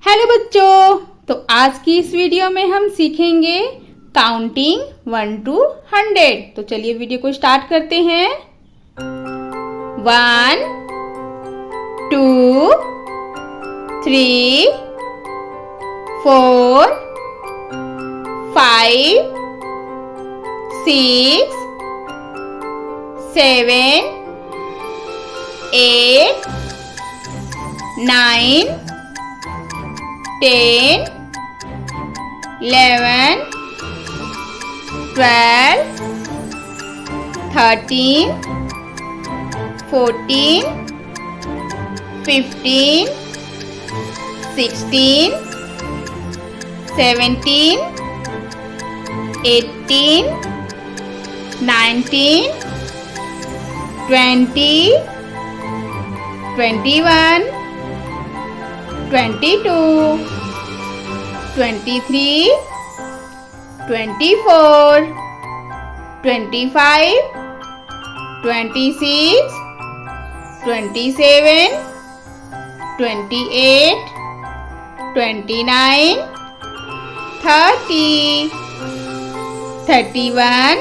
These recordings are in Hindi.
हेलो बच्चों, तो आज की इस वीडियो में हम सीखेंगे काउंटिंग 1 to 100। तो चलिए वीडियो को स्टार्ट करते हैं। 1 2 3 4 5 6 7 8 9 10 11 12 13 14 15 16 17 18 19 20 21 22 23 24 25 26 27 28 29 30 31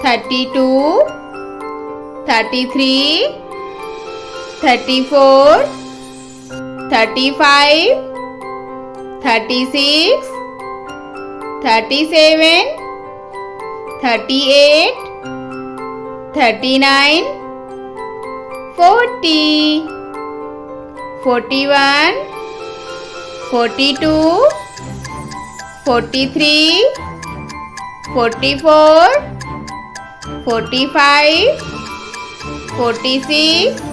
32 33 34 35 36 37 38 39 40 41 42 43 44 45 46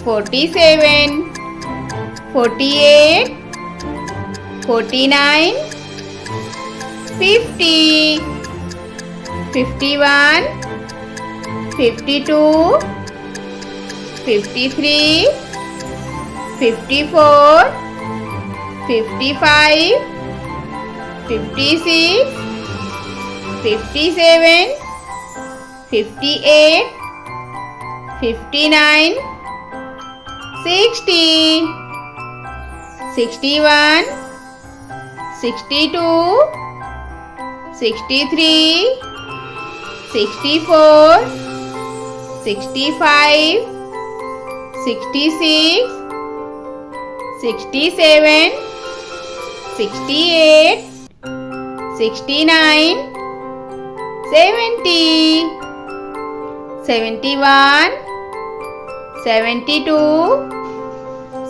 47 48 49 50 51 52 53 54 55 56 57 58 59 60 61 62 63 64 65 66 67 68 69 70 71 72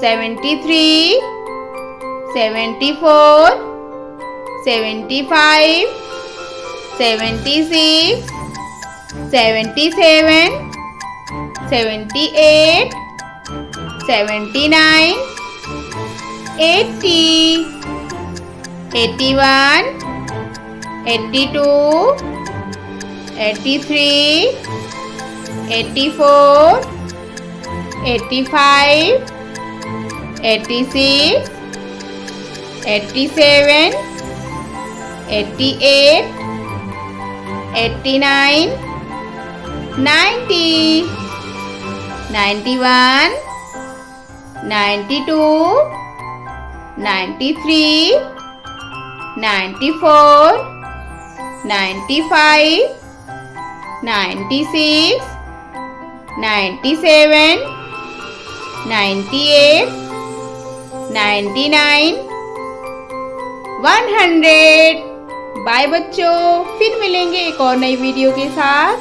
73 74 75 76 77 78 79 80 81 82 83 84 85 86 87 88 89 90 91 92 93 94 95 96 97 98 99 100। बाय बच्चों, फिर मिलेंगे एक और नई वीडियो के साथ।